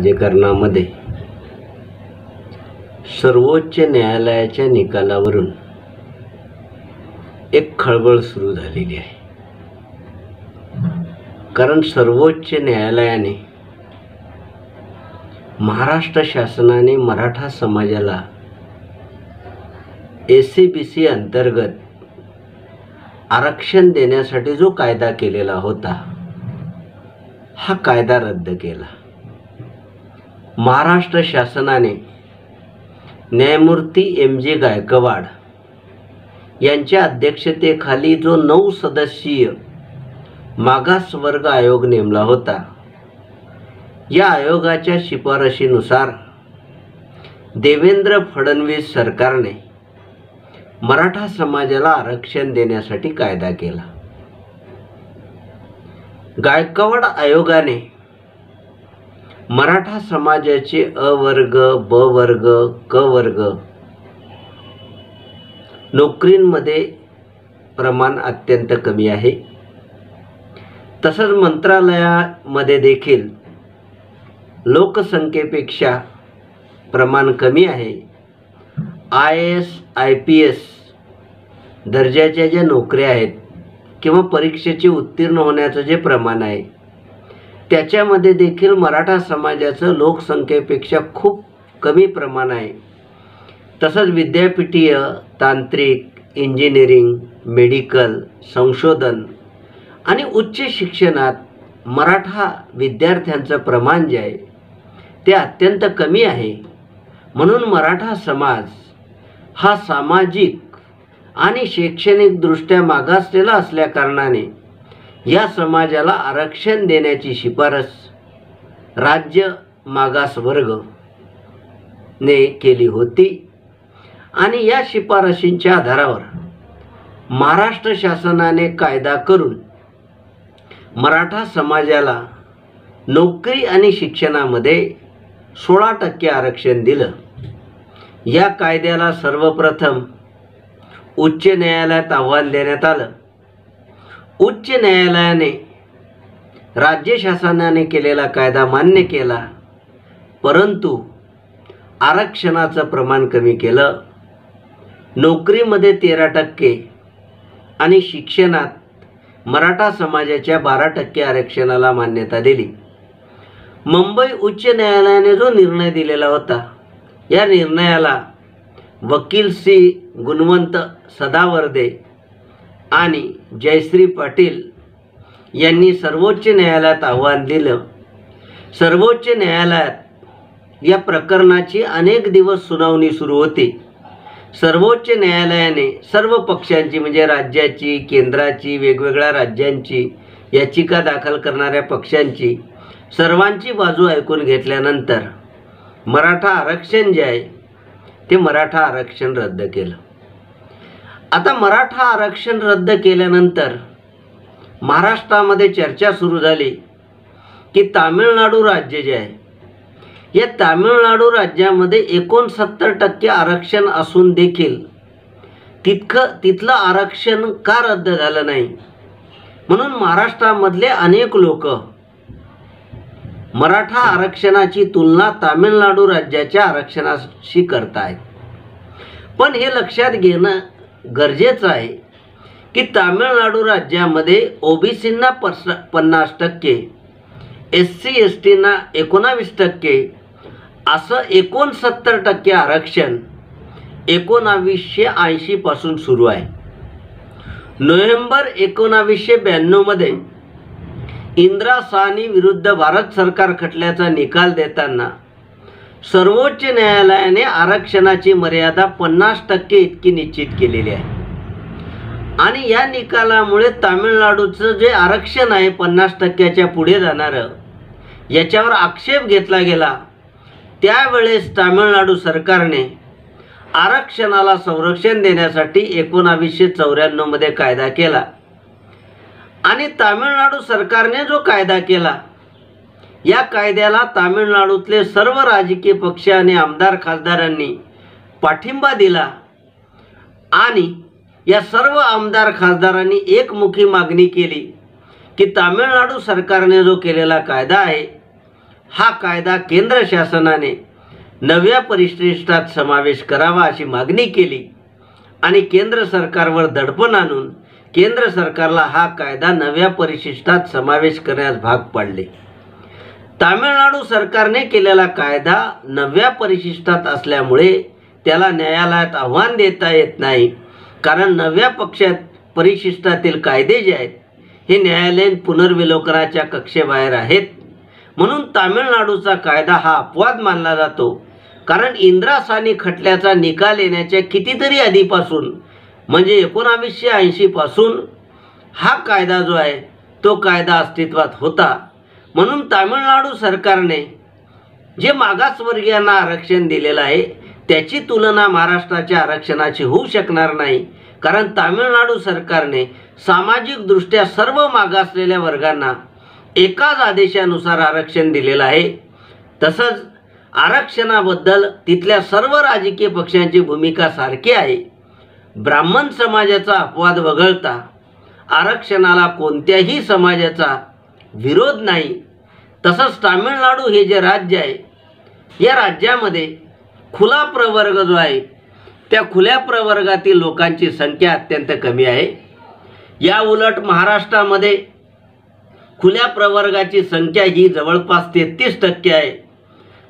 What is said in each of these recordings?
राजकारणामध्ये सर्वोच्च न्यायालयाच्या निकालावरून एक खळबळ सुरू झालेली आहे. कारण सर्वोच्च न्यायालयाने महाराष्ट्र शासनाने मराठा समाजाला SCBC अंतर्गत आरक्षण देण्यासाठी जो कायदा केलेला होता हा कायदा रद्द केला. महाराष्ट्र शासनाने न्यायमूर्ती MJ गायकवाड यांच्या अध्यक्षतेखाली जो 9 सदस्यीय मागासवर्ग आयोग नेमला होता, या आयोगाच्या शिफारशीनुसार देवेंद्र फडणवीस सरकारने मराठा समाजाला आरक्षण देण्यासाठी कायदा केला. गायकवाड आयोगाने मराठा समाजाचे अ वर्ग, ब वर्ग, क वर्ग नोकरींमध्ये प्रमाण अत्यंत कमी आहे. तसंच मंत्रालयामध्ये देखील लोकसंख्येपेक्षा प्रमाण कमी आहे. IAS IPS दर्जाच्या ज्या नोकऱ्या आहेत किंवा परीक्षेचे उत्तीर्ण होण्याचं जे प्रमाण आहे त्याच्यामध्ये देखील मराठा समाजाचं लोकसंख्येपेक्षा खूप कमी प्रमाण आहे. तसंच विद्यापीठीय, तांत्रिक, इंजिनिअरिंग, मेडिकल, संशोधन आणि उच्च शिक्षणात मराठा विद्यार्थ्यांचं प्रमाण जे आहे ते अत्यंत कमी आहे. म्हणून मराठा समाज हा सामाजिक आणि शैक्षणिकदृष्ट्या मागासलेला असल्याकारणाने या समाजाला आरक्षण देण्याची शिफारस राज्य मागासवर्ग ने केली होती. आणि या शिफारशींच्या आधारावर महाराष्ट्र शासनाने कायदा करून मराठा समाजाला नोकरी आणि शिक्षणामध्ये 16% आरक्षण दिलं. या कायद्याला सर्वप्रथम उच्च न्यायालयात आव्हान देण्यात आलं. उच्च न्यायालयाने राज्य शासनाने केलेला कायदा मान्य केला, परंतु आरक्षणाचं प्रमाण कमी केलं. नोकरीमध्ये 13% आणि शिक्षणात मराठा समाजाच्या 12% आरक्षणाला मान्यता दिली. मुंबई उच्च न्यायालयाने जो निर्णय दिलेला होता, या निर्णयाला वकील C. गुणवंत सदावर्दे आणि जयश्री पाटील यांनी सर्वोच्च न्यायालयात आव्हान दिलं. सर्वोच्च न्यायालयात या प्रकरणाची अनेक दिवस सुनावणी सुरू होती. सर्वोच्च न्यायालयाने सर्व पक्षांची म्हणजे राज्याची, केंद्राची, वेगवेगळ्या राज्यांची, याचिका दाखल करणाऱ्या पक्षांची सर्वांची बाजू ऐकून घेतल्यानंतर मराठा आरक्षण जे आहे ते मराठा आरक्षण रद्द केलं. आता मराठा आरक्षण रद्द केल्यानंतर महाराष्ट्रामध्ये चर्चा सुरू झाली की तामिळनाडू राज्य जे आहे, या तामिळनाडू राज्यामध्ये 69% आरक्षण असून देखील तिथलं आरक्षण का रद्द झालं नाही. म्हणून महाराष्ट्रामधले अनेक लोक मराठा आरक्षणाची तुलना तामिळनाडू राज्याच्या आरक्षणाशी करतायत. पण हे लक्षात घेणं गरजेचं आहे की तामिळनाडू राज्यामध्ये OBCंना 50%, SC STंना 19%, असं 69% आरक्षण 1980 पासून सुरू आहे. नोव्हेंबर 1992 मध्ये इंदिरा साहनी विरुद्ध भारत सरकार खटल्याचा निकाल देताना सर्वोच्च न्यायालयाने आरक्षणाची मर्यादा 50% इतकी निश्चित केलेली आहे. आणि या निकालामुळे तामिळनाडूचं जे आरक्षण आहे 50%च्या पुढे जाणारं, याच्यावर आक्षेप घेतला गेला. त्यावेळेस तामिळनाडू सरकारने आरक्षणाला संरक्षण देण्यासाठी 1994 मध्ये कायदा केला. आणि तामिळनाडू सरकारने जो कायदा केला, या कायद्याला तामिळनाडूतले सर्व राजकीय पक्ष आणि आमदार खासदारांनी पाठिंबा दिला. आणि या सर्व आमदार खासदारांनी एकमुखी मागणी केली की तामिळनाडू सरकारने जो केलेला कायदा आहे हा कायदा केंद्र शासनाने नव्या परिशिष्टात समावेश करावा अशी मागणी केली आणि केंद्र सरकारवर दडपण आणून केंद्र सरकारला हा कायदा नव्या परिशिष्टात समावेश करण्यास भाग पाडले. तामिळनाडू सरकारने केलेला कायदा नव्या परिशिष्टात असल्यामुळे त्याला न्यायालयात आव्हान देता येत नाही, कारण नव्या परिशिष्टातील कायदे जे आहेत हे न्यायालयीन पुनर्विलोकनाच्या कक्षेबाहेर आहेत. म्हणून तामिळनाडूचा कायदा हा अपवाद मानला जातो, कारण इंदिरा सानी खटल्याचा निकाल येण्याच्या कितीतरी आधीपासून म्हणजे 1980 पासून हा कायदा जो आहे तो कायदा अस्तित्वात होता. म्हणून तामिळनाडू सरकारने जे मागासवर्गीयांना आरक्षण दिलेलं आहे त्याची तुलना महाराष्ट्राच्या आरक्षणाची होऊ शकणार नाही, कारण तामिळनाडू सरकारने सामाजिकदृष्ट्या सर्व मागासलेल्या वर्गांना एकाच आदेशानुसार आरक्षण दिलेलं आहे. तसंच आरक्षणाबद्दल तिथल्या सर्व राजकीय पक्षांची भूमिका सारखी आहे. ब्राह्मण समाजाचा अपवाद वगळता आरक्षणाला कोणत्याही समाजाचा विरोध नाही. तसंच तामिळनाडू हे जे राज्य आहे या राज्यामध्ये खुला प्रवर्ग जो आहे त्या खुल्या प्रवर्गातील लोकांची संख्या अत्यंत कमी आहे. या उलट महाराष्ट्रामध्ये खुल्या प्रवर्गाची संख्या ही जवळपास 33% आहे,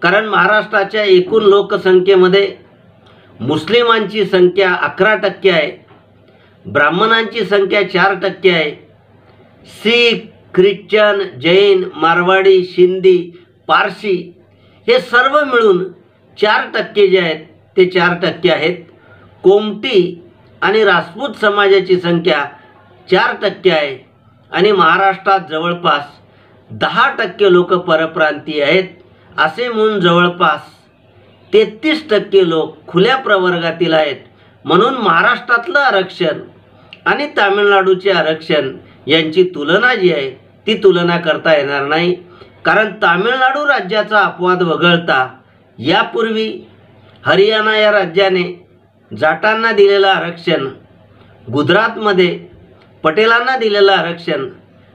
कारण महाराष्ट्राच्या एकूण लोकसंख्येमध्ये मुस्लिमांची संख्या 11% आहे, ब्राह्मणांची संख्या 4% आहे, शीख, ख्रिश्चन, जैन, मारवाडी, शिंदी, पारशी हे सर्व मिळून 4% जे आहेत ते 4% आहेत. कोमटी आणि राजपूत समाजाची संख्या 4% आहे आणि महाराष्ट्रात जवळपास 10% लोक परप्रांतीय आहेत. असे म्हणून जवळपास 33% लोक खुल्या प्रवर्गातील आहेत. म्हणून महाराष्ट्रातलं आरक्षण आणि तामिळनाडूचे आरक्षण यांची तुलना जी आहे ती तुलना करता येणार नाही, कारण तामिळनाडू राज्याचा अपवाद वगळता यापूर्वी हरियाणा या राज्याने जाटांना दिलेलं आरक्षण, गुजरातमध्ये पटेलांना दिलेलं आरक्षण,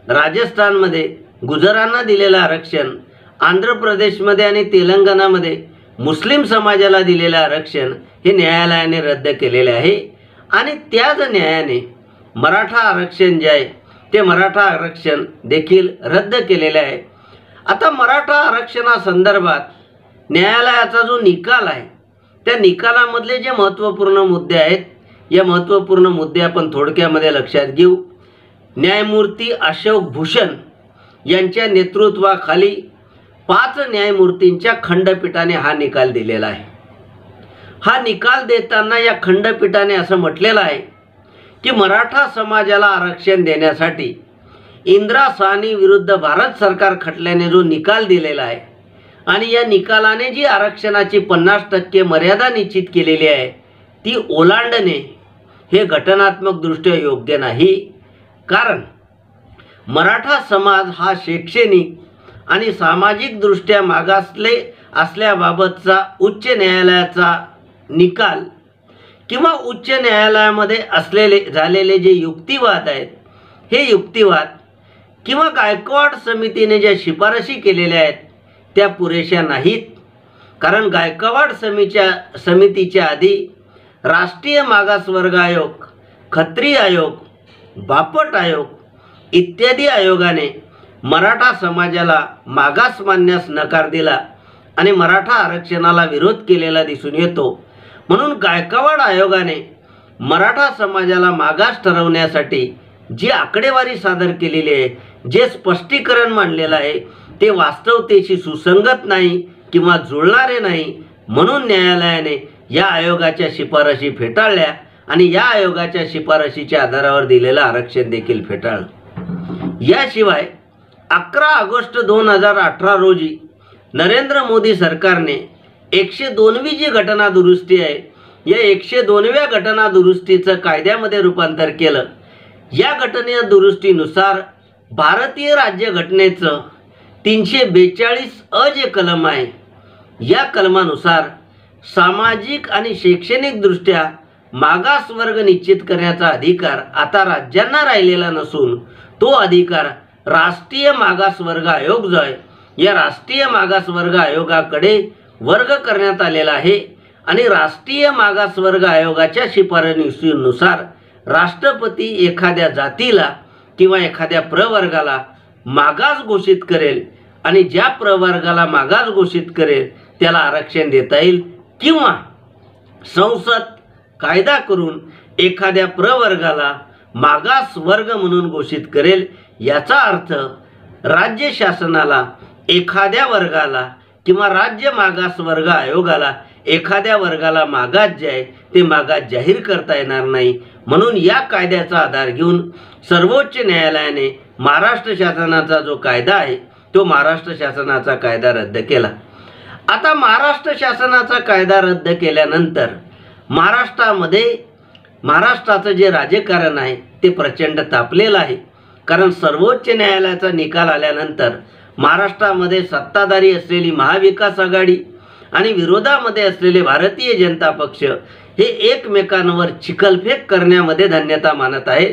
राजस्थानमध्ये गुजरांना दिलेलं आरक्षण, आंध्र प्रदेशमध्ये आणि तेलंगणामध्ये मुस्लिम समाजाला दिलेलं आरक्षण हे न्यायालयाने रद्द केलेले आहे. आणि त्याच न्यायाने मराठा आरक्षण जे आहे ते मराठा आरक्षण देखील रद्द केलेले आहे. आता मराठा आरक्षणासंदर्भात न्यायालयाचा जो निकाल आहे त्या निकालामधले जे महत्त्वपूर्ण मुद्दे आहेत या महत्त्वपूर्ण मुद्दे आपण थोडक्यामध्ये लक्षात घेऊ. न्यायमूर्ती अशोक भूषण यांच्या नेतृत्वाखाली 5 न्यायमूर्तींच्या खंडपीठाने हा निकाल दिलेला आहे. हा निकाल देताना या खंडपीठाने असं म्हटलेलं आहे की मराठा समाजाला आरक्षण देण्यासाठी इंदिरा सानी विरुद्ध भारत सरकार खटल्याने जो निकाल दिलेला आहे आणि या निकालाने जी आरक्षणाची 50% मर्यादा निश्चित केलेली आहे ती ओलांडणे हे घटनात्मकदृष्ट्या योग्य नाही. कारण मराठा समाज हा शैक्षणिक आणि सामाजिकदृष्ट्या मागासले असल्याबाबतचा उच्च न्यायालयाचा निकाल किंवा उच्च न्यायालयामध्ये झालेले जे युक्तिवाद आहेत हे युक्तिवाद किंवा गायकवाड समितीने ज्या शिफारशी केलेल्या आहेत त्या पुरेशा नाहीत. कारण गायकवाड समितीच्या आधी राष्ट्रीय मागासवर्ग आयोग, खत्री आयोग, बापट आयोग इत्यादी आयोगाने मराठा समाजाला मागास मानण्यास नकार दिला आणि मराठा आरक्षणाला विरोध केलेला दिसून येतो. म्हणून गायकवाड आयोगाने मराठा समाजाला मागास ठरवण्यासाठी जी आकडेवारी सादर केलेली आहे, जे स्पष्टीकरण मांडलेलं आहे ते वास्तवतेशी सुसंगत नाही किंवा जुळणारे नाही. म्हणून न्यायालयाने या आयोगाच्या शिफारशी फेटाळल्या आणि या आयोगाच्या शिफारशीच्या आधारावर दिलेलं आरक्षण देखील फेटाळलं. याशिवाय 11 ऑगस्ट 2018 रोजी नरेंद्र मोदी सरकारने 102वी जी घटना दुरुस्ती आहे या 102व्या घटना दुरुस्तीचं कायद्यामध्ये रूपांतर केलं. या घटना दुरुस्तीनुसार भारतीय राज्यघटनेचं 342 अ जे कलम आहे या कलमानुसार सामाजिक आणि शैक्षणिकदृष्ट्या मागासवर्ग निश्चित करण्याचा अधिकार आता राज्यांना राहिलेला नसून तो अधिकार राष्ट्रीय मागासवर्ग आयोग जो आहे या राष्ट्रीय मागासवर्ग आयोगाकडे वर्ग करण्यात आलेला आहे आणि राष्ट्रीय मागासवर्ग आयोगाच्या शिफारशीनुसार राष्ट्रपती एखाद्या जातीला किंवा एखाद्या प्रवर्गाला मागास घोषित करेल आणि ज्या प्रवर्गाला मागास घोषित करेल त्याला आरक्षण देता येईल किंवा संसद कायदा करून एखाद्या प्रवर्गाला मागास वर्ग म्हणून घोषित करेल। याचा अर्थ राज्य शासनाला एखाद्या वर्गाला किंवा राज्य मागास वर्ग आयोगाला एखाद्या वर्गाला मागास जे आहे ते मागास जाहीर करता येणार नाही। म्हणून या कायद्याचा आधार घेऊन सर्वोच्च न्यायालयाने महाराष्ट्र शासनाचा जो कायदा आहे तो महाराष्ट्र शासनाचा कायदा रद्द केला। आता महाराष्ट्र शासनाचा कायदा रद्द केल्यानंतर महाराष्ट्राचं जे राजकारण आहे ते प्रचंड तापलेलं आहे। कारण सर्वोच्च न्यायालयाचा निकाल आल्यानंतर महाराष्ट्रामध्ये सत्ताधारी असलेली महाविकास आघाडी आणि विरोधामध्ये असलेले भारतीय जनता पक्ष हे एकमेकांवर चिखलफेक करण्यामध्ये धन्यता मानत आहे।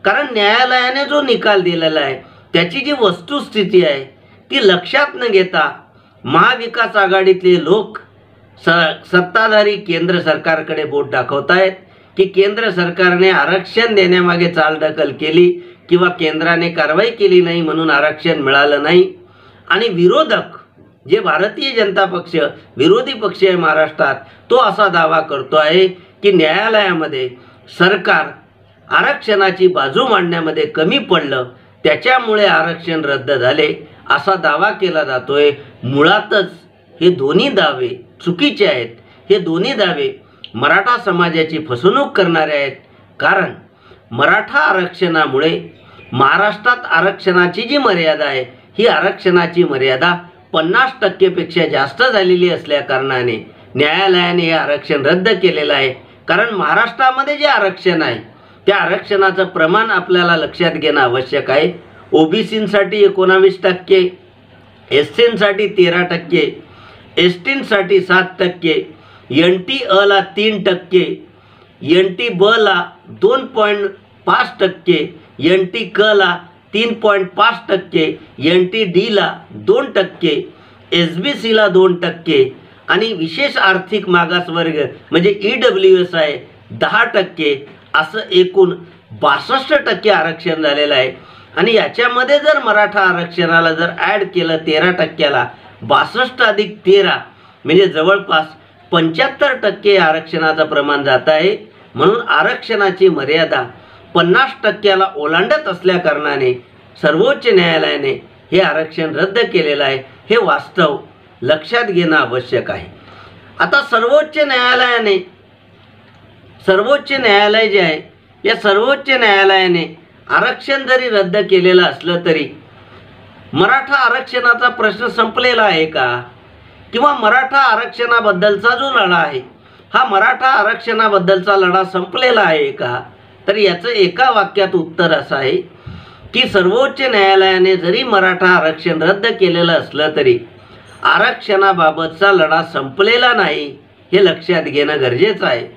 कारण न्यायालयाने जो निकाल दिलेला आहे त्याची जी वस्तुस्थिती आहे ती लक्षात न घेता महाविकास आघाडीतले लोक सत्ताधारी केंद्र सरकारकडे बोट दाखवत आहेत की केंद्र सरकारने आरक्षण देण्यामागे चालढकल केली किंवा केंद्राने कारवाई केली नाही म्हणून आरक्षण मिळालं नाही। आणि विरोधक जे भारतीय जनता पक्ष विरोधी पक्ष आहे महाराष्ट्रात तो असा दावा करतो आहे की न्यायालयामध्ये सरकार आरक्षणाची बाजू मांडण्यामध्ये कमी पडलं त्याच्यामुळे आरक्षण रद्द झाले असा दावा केला जातोय। मुळातच हे दोन्ही दावे चुकीचे आहेत। हे दोन्ही दावे मराठा समाजाची फसवणूक करणारे आहेत। कारण मराठा आरक्षणामुळे महाराष्ट्रात आरक्षणाची जी मर्यादा आहे ही आरक्षणाची मर्यादा 50% पेक्षा जास्त झालेली असल्या कारणाने न्यायालयाने हे आरक्षण रद्द केलेलं आहे। कारण महाराष्ट्रामध्ये जे आरक्षण आहे त्या आरक्षणाचं प्रमाण आपल्याला लक्षात घेणं आवश्यक आहे। ओबीसींसाठी 19%, एससींसाठी 13%, एसटींसाठी 7%, NT अ ला 3%, NT ब ला 2.5%, NT क ला 3.5%, NT डी ला 2%, SBC ला 2% आणि विशेष आर्थिक मागास वर्ग म्हणजे EWS आहे 10%, असं एकूण 62% आरक्षण झालेलं आहे। आणि याच्यामध्ये जर मराठा आरक्षणाला जर ॲड केलं 13%ला 62 अधिक 13 म्हणजे जवळपास 75% आरक्षणाचं प्रमाण जात आहे। म्हणून आरक्षणाची मर्यादा 50%ला ओलांडत असल्या कारणाने सर्वोच्च न्यायालयाने हे आरक्षण रद्द केलेलं आहे। हे वास्तव लक्षात घेणं आवश्यक आहे। आता सर्वोच्च न्यायालय जे आहे या सर्वोच्च न्यायालयाने आरक्षण जरी रद्द केलेलं असलं तरी मराठा आरक्षणाचा प्रश्न संपलेला आहे का किंवा मराठा आरक्षणाबद्दलचा जो लढा आहे हा मराठा आरक्षणाबद्दलचा लढा संपलेला आहे का? तर याचं एका वाक्यात उत्तर असं आहे की सर्वोच्च न्यायालयाने जरी मराठा आरक्षण रद्द केलेलं असलं तरी आरक्षणाबाबतचा लढा संपलेला नाही हे लक्षात घेणं गरजेचं आहे।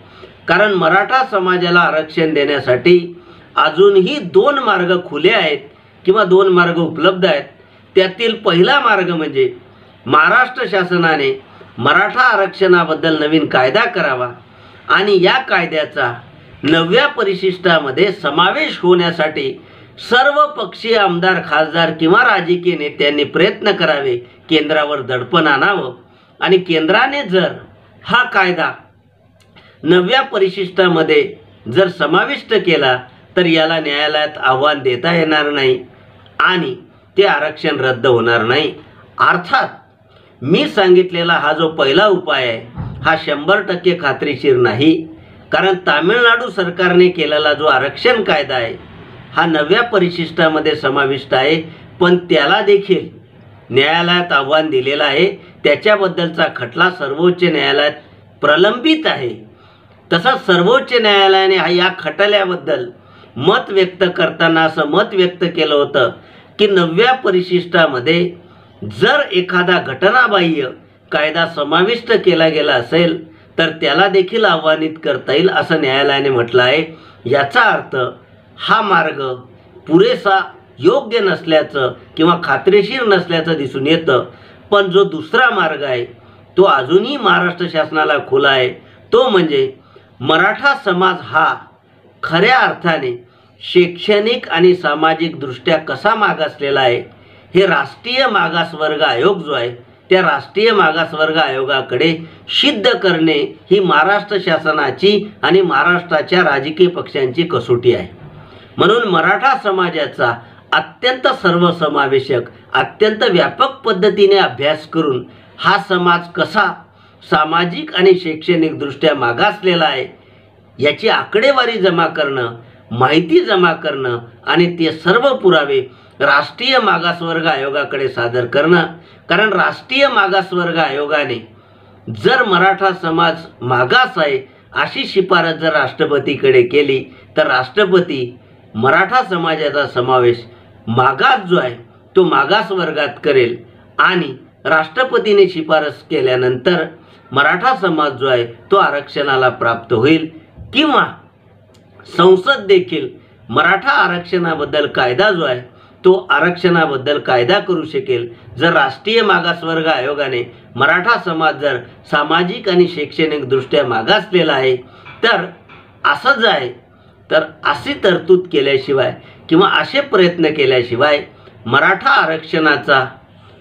कारण मराठा समाजाला आरक्षण देण्यासाठी अजूनही 2 मार्ग खुले आहेत किंवा 2 मार्ग उपलब्ध आहेत। त्यातील पहिला मार्ग म्हणजे महाराष्ट्र शासनाने मराठा आरक्षणाबद्दल नवीन कायदा करावा आणि या कायद्याचा 9व्या परिशिष्टामध्ये समावेश होण्यासाठी सर्व पक्षीय आमदार खासदार किंवा राजकीय नेत्यांनी प्रयत्न करावे, केंद्रावर दडपण आणावं आणि केंद्राने जर हा कायदा 9व्या परिशिष्टामध्ये जर समाविष्ट केला तर याला न्यायालयात आव्हान देता येणार नाही आणि ते आरक्षण रद्द होणार नाही। अर्थात मी सांगितलेला हा जो पहिला उपाय आहे हा 100% खात्रीशीर नाही। कारण तामिळनाडू सरकारने केलेला जो आरक्षण कायदा आहे हा 9व्या परिशिष्टामध्ये समाविष्ट आहे, पण त्याला देखील न्यायालयात आव्हान दिलेलं आहे। त्याच्याबद्दलचा खटला सर्वोच्च न्यायालयात प्रलंबित आहे। तसंच सर्वोच्च न्यायालयाने या खटल्याबद्दल मत व्यक्त करताना असं मत व्यक्त केलं होतं की 9व्या परिशिष्टामध्ये जर एखादा घटनाबाह्य कायदा समाविष्ट केला गेला असेल तर त्याला देखील आव्हानित करता येईल असं न्यायालयाने म्हटलं आहे। याचा अर्थ हा मार्ग पुरेसा योग्य नसल्याचं किंवा खात्रीशीर नसल्याचं दिसून येतं. पण जो दुसरा मार्ग आहे तो अजूनही महाराष्ट्र शासनाला खुला आहे. तो म्हणजे मराठा समाज हा खऱ्या अर्थाने शैक्षणिक आणि सामाजिक दृष्ट्या कसा मागासलेला आहे हे राष्ट्रीय मागासवर्ग आयोग जो आहे त्या राष्ट्रीय मागासवर्ग आयोगाकडे सिद्ध करणे ही महाराष्ट्र शासनाची आणि महाराष्ट्राच्या राजकीय पक्षांची कसोटी आहे. म्हणून मराठा समाजाचा अत्यंत सर्वसमावेशक अत्यंत व्यापक पद्धतीने अभ्यास करून हा समाज कसा सामाजिक आणि शैक्षणिक दृष्ट्या मागासलेला आहे याची आकडेवारी जमा करणं, माहिती जमा करणं आणि ते सर्व पुरावे राष्ट्रीय मागासवर्ग आयोगाकडे सादर करणं. कारण राष्ट्रीय मागासवर्ग आयोगाने जर मराठा समाज मागास आहे अशी शिफारस जर राष्ट्रपतीकडे केली तर राष्ट्रपती मराठा समाजाचा समावेश मागास जो आहे तो मागास वर्गात करेल आणि राष्ट्रपतीने शिफारस केल्यानंतर मराठा समाज जो आहे तो आरक्षणाला प्राप्त होईल. किंवा संसद देखील मराठा आरक्षणाबद्दल कायदा जो आहे तो आरक्षणाबद्दल कायदा करू शकेल. जर राष्ट्रीय मागासवर्ग आयोगाने मराठा समाज जर सामाजिक आणि शैक्षणिक दृष्ट्या मागासलेला आहे तर असं जे आहे तर अशी तरतूद केल्याशिवाय किंवा असे प्रयत्न केल्याशिवाय मराठा आरक्षणाचा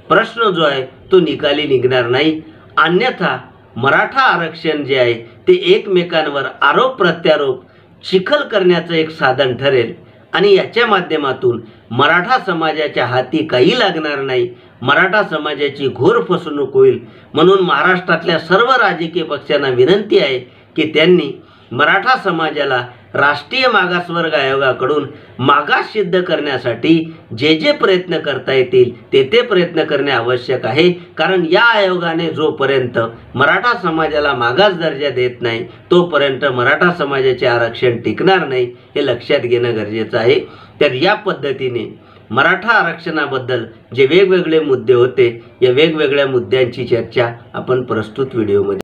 प्रश्न जो आहे तो निकाली निघणार नाही. अन्यथा मराठा आरक्षण जे आहे ते एकमेकांवर आरोप प्रत्यारोप चिखल करण्याचं एक साधन ठरेल आणि याच्या माध्यमातून मराठा समाजाच्या हाती काही लागणार नाही. मराठा समाजाची घोर फसवणूक होईल. म्हणून महाराष्ट्रातल्या सर्व राजकीय पक्षांना विनंती आहे की त्यांनी मराठा समाजाला राष्ट्रीय मागासवर्ग आयोगाकडून मागास सिद्ध करण्यासाठी जे जे प्रयत्न करता येतील ते प्रयत्न करणे आवश्यक आहे. कारण या आयोगाने जोपर्यंत मराठा समाजाला मागास दर्जा देत नाही तोपर्यंत मराठा समाजाचे आरक्षण टिकणार नाही हे लक्षात घेणं गरजेचं आहे. तर या पद्धतीने मराठा आरक्षणाबद्दल जे वेगवेगळे मुद्दे होते या वेगवेगळ्या मुद्द्यांची चर्चा आपण प्रस्तुत व्हिडिओमध्ये